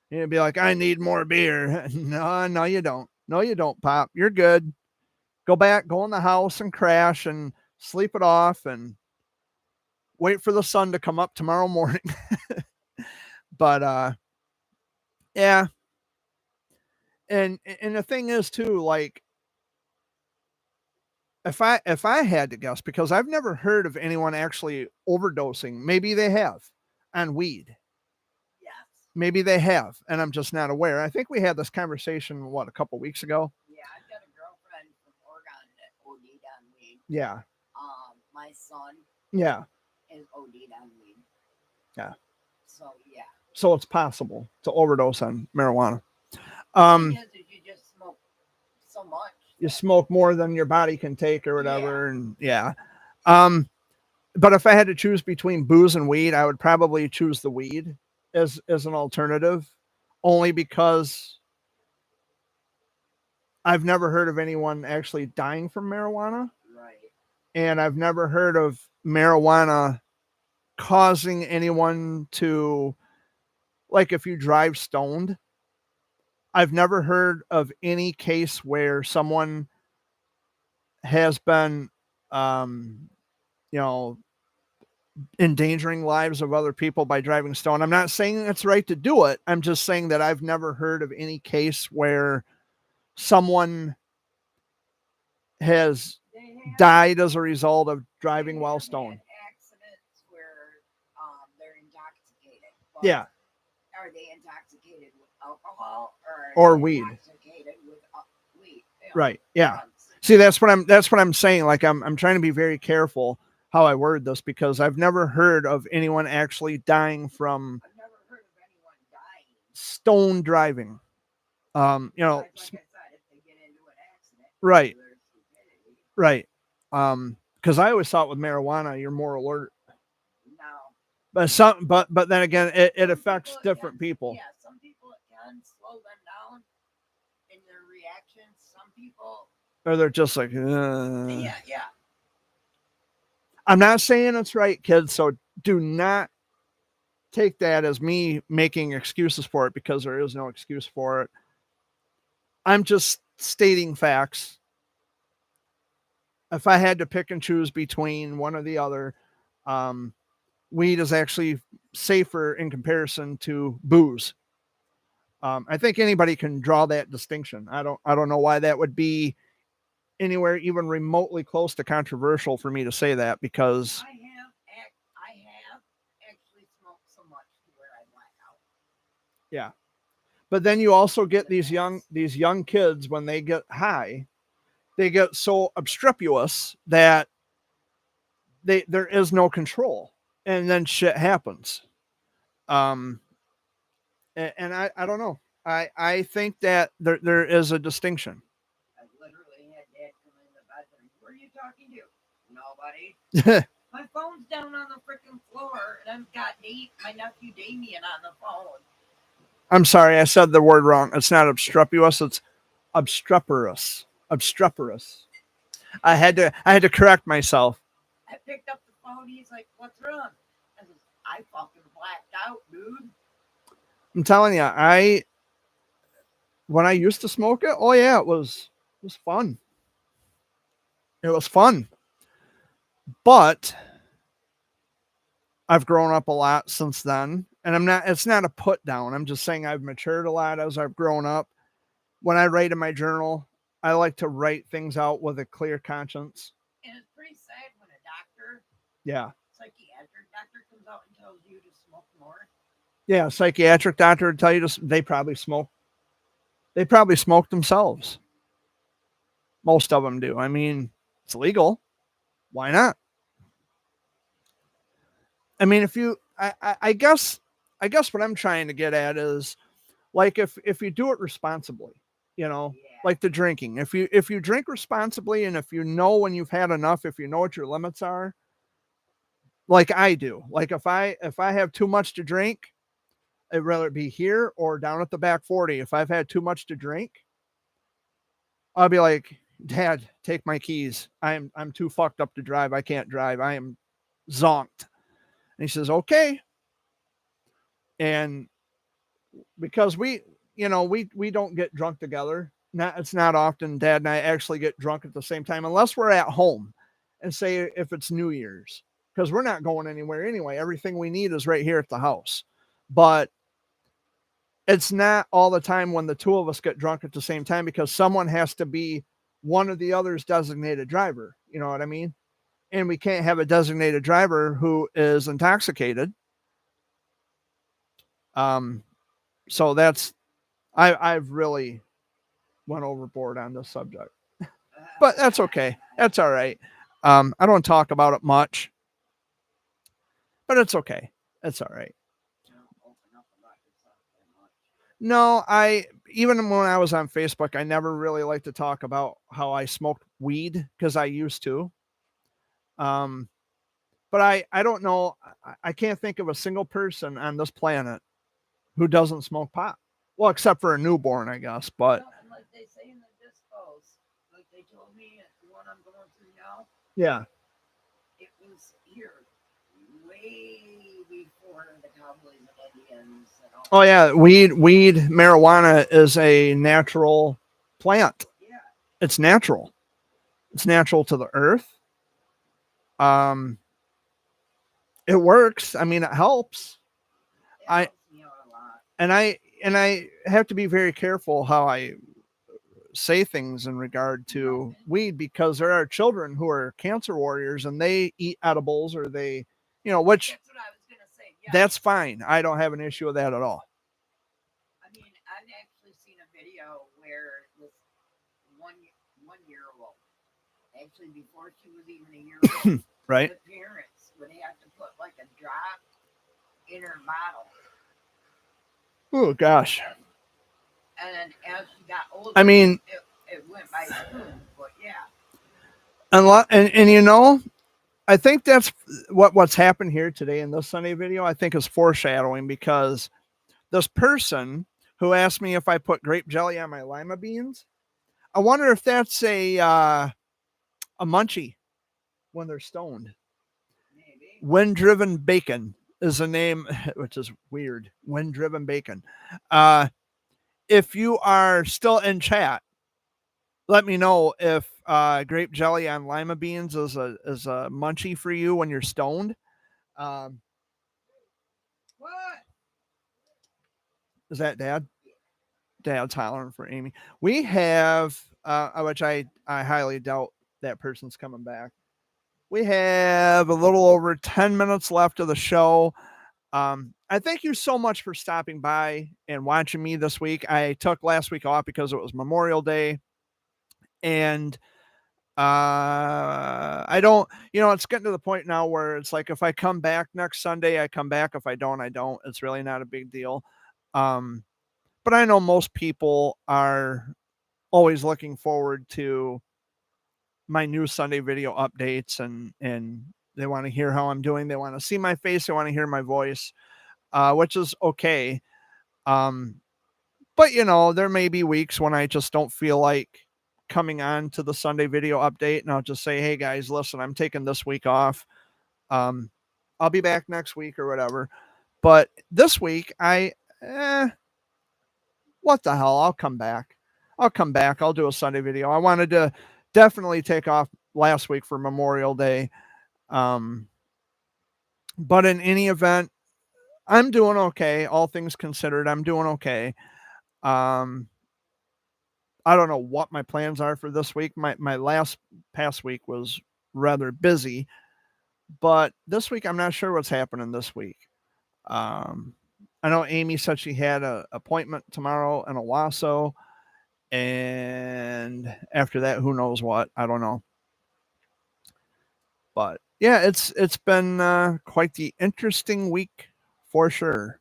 you'd be like, I need more beer. No, you don't. No, you don't, Pop. You're good. Go back, go in the house and crash and sleep it off and wait for the sun to come up tomorrow morning. But yeah. And the thing is too, like, if I had to guess, because I've never heard of anyone actually overdosing, maybe they have on weed. Yes. Maybe they have, and I'm just not aware. I think we had this conversation, a couple weeks ago? Yeah, I've got a girlfriend from Oregon that OD'd on weed. Yeah. My son Yeah. is OD'd on weed. Yeah. So yeah. So it's possible to overdose on marijuana. Thing is you just smoke so much. You smoke more than your body can take or whatever. And yeah. But if I had to choose between booze and weed, I would probably choose the weed as an alternative, only because I've never heard of anyone actually dying from marijuana, Right. and I've never heard of marijuana causing anyone to, like, if you drive stoned, I've never heard of any case where someone has been, you know, endangering lives of other people by driving stoned. I'm not saying it's right to do it. I'm just saying that I've never heard of any case where someone has They have died as a result of driving while have stoned. had accidents where they're intoxicated. But Yeah. Are they intoxicated with alcohol Or are they weed. Intoxicated with weed. You know, Right. Yeah. drugs. See, that's what I'm saying. Like, I'm trying to be very careful how I word this, because I've never heard of anyone actually dying from I've never heard of anyone dying. stone driving. You know, Like I said, if they get into an accident, right. their stupidity. Right. Because I always thought with marijuana you're more alert. No. But then again, it Some affects people, different yeah, people. Yeah, some people it can slow them down in their reactions. Some people, Or they're just like, yeah. I'm not saying it's right, kids. So do not take that as me making excuses for it, because there is no excuse for it. I'm just stating facts. If I had to pick and choose between one or the other, weed is actually safer in comparison to booze. I think anybody can draw that distinction. I don't know why that would be anywhere even remotely close to controversial for me to say that, because I have actually smoked so much to where I black out. yeah. But then you also get these young kids, when they get high, they get so obstreperous that there is no control, and then shit happens. And I don't know. I think that there is a distinction. I literally had Dad come in the bathroom. Who are you talking to? Nobody. My phone's down on the freaking floor, and I've got my nephew Damien on the phone. I'm sorry, I said the word wrong. It's not obstreperous, it's obstreperous. Obstreperous. I had to correct myself. I picked up the phone. He's like, "What's wrong?" I said, "I fucking blacked out, dude." I'm telling you, when I used to smoke it, oh yeah, it was fun. It was fun. But I've grown up a lot since then. And it's not a put down. I'm just saying I've matured a lot as I've grown up. When I write in my journal, I like to write things out with a clear conscience. And it's pretty sad when a doctor, Yeah. psychiatric doctor, comes out and tells you to smoke more. Yeah, psychiatric doctor would tell you they probably smoke. They probably smoke themselves. Most of them do. I mean, it's legal. Why not? I mean, I guess what I'm trying to get at is, like, if you do it responsibly, Yeah. like the drinking. If you drink responsibly, and if you know when you've had enough, if you know what your limits are, like I do. Like if I have too much to drink, I'd rather it be here or down at the back 40. If I've had too much to drink, I'll be like, Dad, take my keys. I'm too fucked up to drive. I can't drive. I am zonked. And he says, okay. And because we don't get drunk together. It's not often Dad and I actually get drunk at the same time, unless we're at home, and say if it's New Year's, because we're not going anywhere anyway. Everything we need is right here at the house. But it's not all the time when the two of us get drunk at the same time, because someone has to be one of the other's designated driver. You know what I mean? And we can't have a designated driver who is intoxicated. So I've really went overboard on this subject, but that's okay. That's all right. I don't talk about it much, but it's okay. It's all right. No, even when I was on Facebook, I never really liked to talk about how I smoked weed, because I used to. But I don't know. I can't think of a single person on this planet who doesn't smoke pot. Well, except for a newborn, I guess. But like they say in the dispos, like they told me the one I'm going through now, yeah, it was here way before the Cowboys and Indians and all. Oh yeah, weed, marijuana is a natural plant. Yeah. It's natural. It's natural to the earth. It works. I mean, it helps. It helps me out a lot. And I have to be very careful how I say things in regard to weed, because there are children who are cancer warriors and they eat edibles, or they, which That's what I was gonna say. Yeah. that's fine. I don't have an issue with that at all. I mean, I've actually seen a video where this one-year-old, actually before she was even a year old, Right. the parents would have to put like a drop in her bottle. Oh gosh. And then as she got older, I mean, it went by spoon, but yeah. And I think that's what's happened here today in this Sunday video. I think is foreshadowing, because this person who asked me if I put grape jelly on my lima beans, I wonder if that's a munchie when they're stoned. Maybe. Wind Driven Bacon is a name, which is weird. Wind Driven Bacon. If you are still in chat, let me know if grape jelly on lima beans is a munchie for you when you're stoned. What? Is that Dad? Dad's hollering for Amy. We have, which I highly doubt that person's coming back. We have a little over 10 minutes left of the show. I thank you so much for stopping by and watching me this week. I took last week off because it was Memorial Day. And I don't, it's getting to the point now where it's like, if I come back next Sunday, I come back. If I don't, I don't. It's really not a big deal. But I know most people are always looking forward to my new Sunday video updates, and they want to hear how I'm doing. They want to see my face. They want to hear my voice, which is okay. But there may be weeks when I just don't feel like coming on to the Sunday video update, and I'll just say, hey guys, listen, I'm taking this week off. I'll be back next week or whatever. But this week, what the hell? I'll come back. I'll do a Sunday video. I wanted to definitely take off last week for Memorial Day. But in any event, I'm doing okay. All things considered, I'm doing okay. I don't know what my plans are for this week. My past week was rather busy, but this week I'm not sure what's happening this week. I know Amy said she had an appointment tomorrow in Owasso, and after that, who knows what? I don't know. But yeah, it's been quite the interesting week for sure.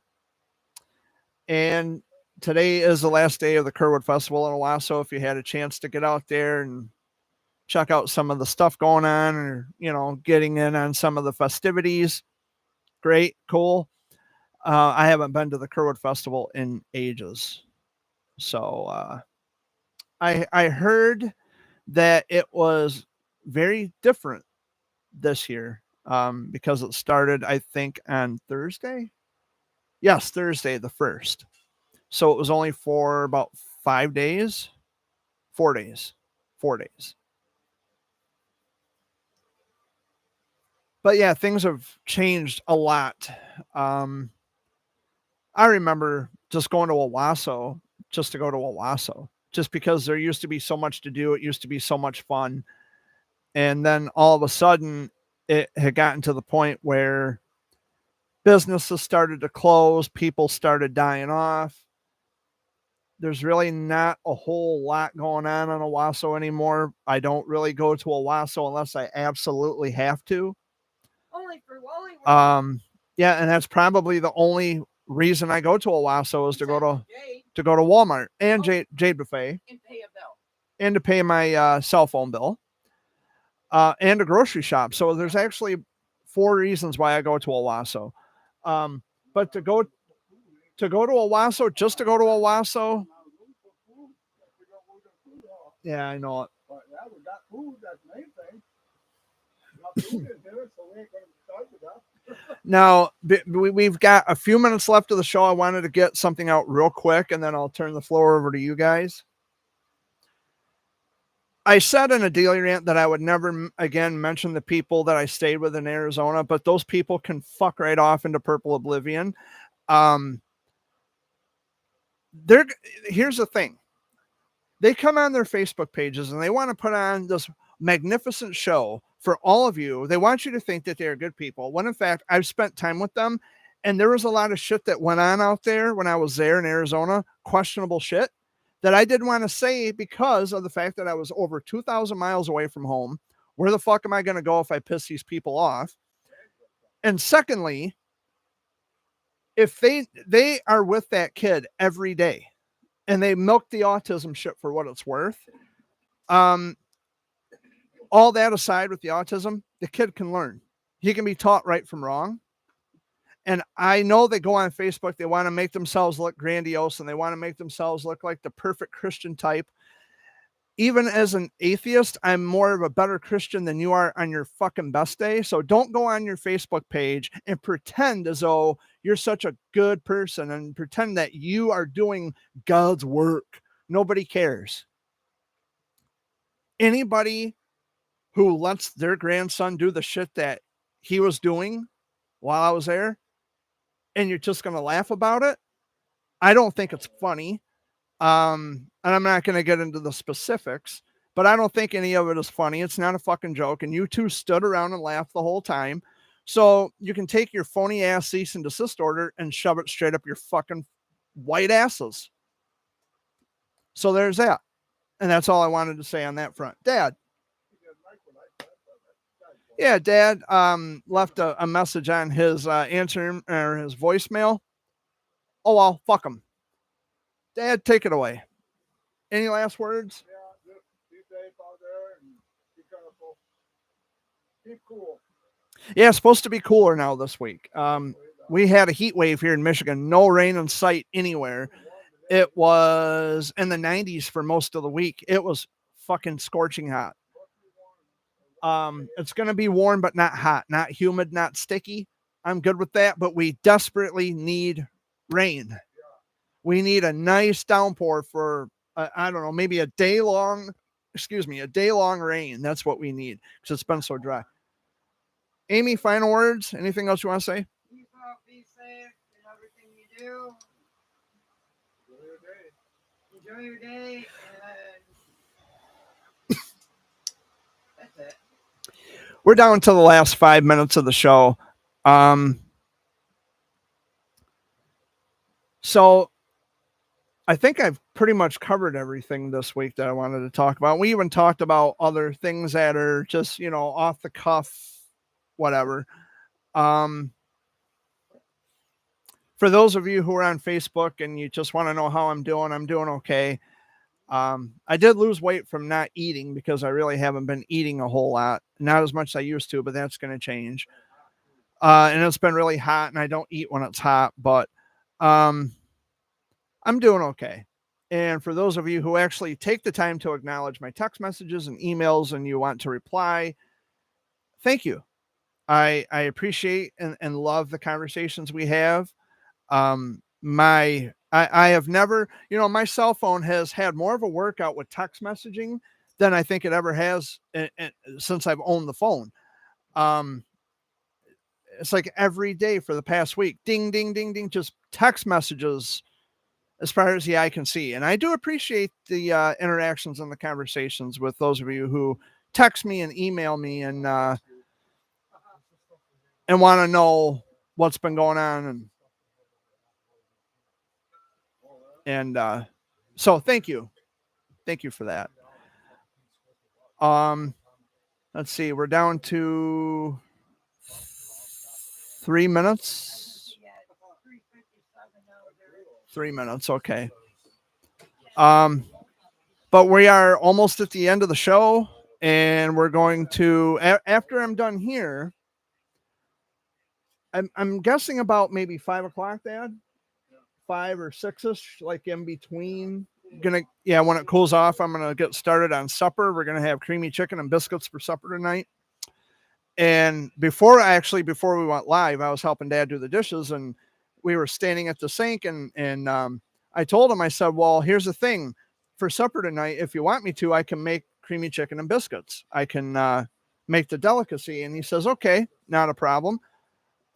And today is the last day of the Kerwood Festival in Owasso. If you had a chance to get out there and check out some of the stuff going on, or getting in on some of the festivities, great, cool. I haven't been to the Kerwood Festival in ages, so I heard that it was very different this year, because it started, I think, on Thursday. Yes, Thursday the 1st. So it was only for about 5 days, 4 days, 4 days. But yeah, things have changed a lot. I remember just going to Owasso just to go to Owasso, just because there used to be so much to do. It used to be so much fun. And then all of a sudden, it had gotten to the point where businesses started to close, people started dying off. There's really not a whole lot going on in Owasso anymore. I don't really go to Owasso unless I absolutely have to. Only for Wally World. Yeah, and that's probably the only reason I go to Owasso is to go to Jade Walmart and Jade Buffet and pay a bill. and to pay my cell phone bill, and a grocery shop. So there's actually 4 reasons why I go to Owasso. But to go to Owasso, just to go to Owasso, yeah, I know it. But yeah, we got food. That's the main thing. Got food in here, so we ain't gonna start with that. Now, we've got a few minutes left of the show. I wanted to get something out real quick, and then I'll turn the floor over to you guys. I said in a daily rant that I would never again mention the people that I stayed with in Arizona, but those people can fuck right off into purple oblivion. Here's the thing. They come on their Facebook pages and they want to put on this magnificent show for all of you. They want you to think that they're good people, when in fact I've spent time with them, and there was a lot of shit that went on out there when I was there in Arizona, questionable shit that I didn't want to say because of the fact that I was over 2,000 miles away from home. Where the fuck am I going to go if I piss these people off? And secondly, if they are with that kid every day and they milk the autism shit for what it's worth, all that aside with the autism, the kid can learn. He can be taught right from wrong. And I know they go on Facebook, they want to make themselves look grandiose and they want to make themselves look like the perfect Christian type. Even as an atheist, I'm more of a better Christian than you are on your fucking best day. So don't go on your Facebook page and pretend as though you're such a good person and pretend that you are doing God's work. Nobody cares. Anybody who lets their grandson do the shit that he was doing while I was there, and you're just going to laugh about it, I don't think it's funny. And I'm not going to get into the specifics, but I don't think any of it is funny. It's not a fucking joke. And you two stood around and laughed the whole time. So you can take your phony ass cease and desist order and shove it straight up your fucking white asses. So there's that. And that's all I wanted to say on that front. Dad. Yeah, Dad left a message on his answer or his voicemail. Oh, well, fuck him. Dad, take it away. Any last words? Yeah, just be safe out there and be careful. Keep cool. Yeah, it's supposed to be cooler now this week. We had a heat wave here in Michigan. No rain in sight anywhere. It was in the 90s for most of the week. It was fucking scorching hot. It's going to be warm, but not hot, not humid, not sticky. I'm good with that, but we desperately need rain. We need a nice downpour for, I don't know, maybe a day long rain. That's what we need because it's been so dry. Amy, final words? Anything else you want to say? Keep out, be safe in everything you do. Enjoy your day, and that's it. We're down to the last 5 minutes of the show. So I think I've pretty much covered everything this week that I wanted to talk about. We even talked about other things that are just, off the cuff, whatever. For those of you who are on Facebook and you just want to know how I'm doing okay. I did lose weight from not eating because I really haven't been eating a whole lot. Not as much as I used to, but that's going to change. And it's been really hot and I don't eat when it's hot, but I'm doing okay. And for those of you who actually take the time to acknowledge my text messages and emails and you want to reply, thank you. I appreciate and love the conversations we have. I have never, my cell phone has had more of a workout with text messaging than I think it ever has since I've owned the phone. It's like every day for the past week, ding, ding, ding, ding, just text messages as far as the eye can see. And I do appreciate the interactions and the conversations with those of you who text me and email me and want to know what's been going on. And so thank you. Thank you for that. Let's see. We're down to 3 minutes. 3 minutes. Okay. But we are almost at the end of the show and we're going to, after I'm done here, I'm guessing about maybe 5 o'clock, Dad, 5 or 6ish, like in between. When it cools off, I'm gonna get started on supper. We're gonna have creamy chicken and biscuits for supper tonight. And before we went live, I was helping Dad do the dishes, and we were standing at the sink, and I told him, I said, well, here's the thing, for supper tonight, if you want me to, I can make creamy chicken and biscuits. I can make the delicacy. And he says, okay, not a problem.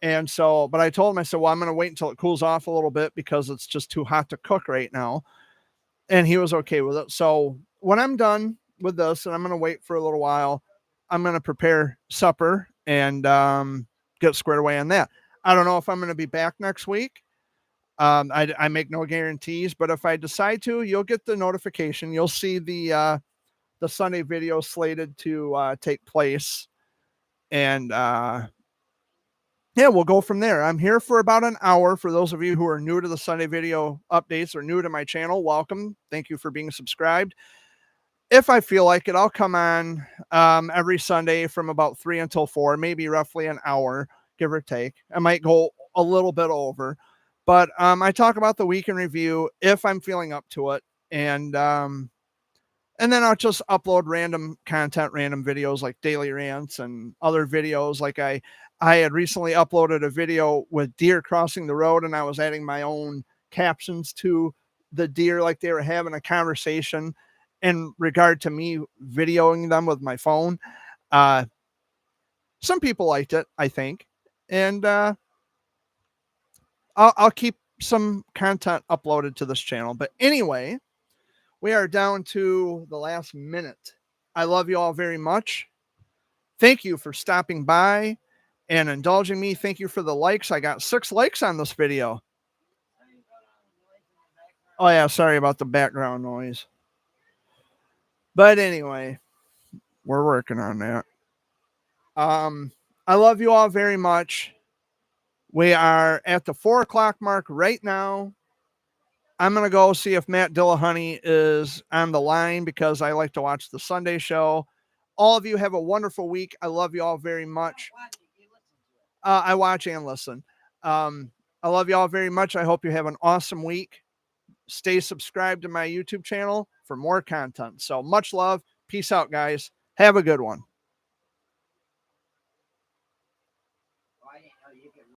And so, but I told him, I said, well, I'm going to wait until it cools off a little bit because it's just too hot to cook right now. And he was okay with it. So when I'm done with this and I'm going to wait for a little while, I'm going to prepare supper and get squared away on that. I don't know if I'm going to be back next week. I make no guarantees, but if I decide to, you'll get the notification. You'll see the Sunday video slated to take place. And we'll go from there. I'm here for about an hour. For those of you who are new to the Sunday video updates or new to my channel, welcome. Thank you for being subscribed. If I feel like it, I'll come on every Sunday from about 3 until 4, maybe roughly an hour, give or take. I might go a little bit over, but I talk about the week in review if I'm feeling up to it. And then I'll just upload random content, random videos like daily rants and other videos. Like I had recently uploaded a video with deer crossing the road, and I was adding my own captions to the deer, like they were having a conversation in regard to me videoing them with my phone. Some people liked it, I think. And I'll keep some content uploaded to this channel. But anyway, we are down to the last minute. I love you all very much. Thank you for stopping by and indulging me. Thank you for the likes. I got 6 likes on this video. Oh yeah, sorry about the background noise. But anyway, we're working on that. I love you all very much. We are at the 4 o'clock mark right now. I'm going to go see if Matt Dillahunty is on the line because I like to watch the Sunday show. All of you have a wonderful week. I love you all very much. Watch it, you listen to it. I watch and listen. I love you all very much. I hope you have an awesome week. Stay subscribed to my YouTube channel for more content. So much love. Peace out, guys. Have a good one.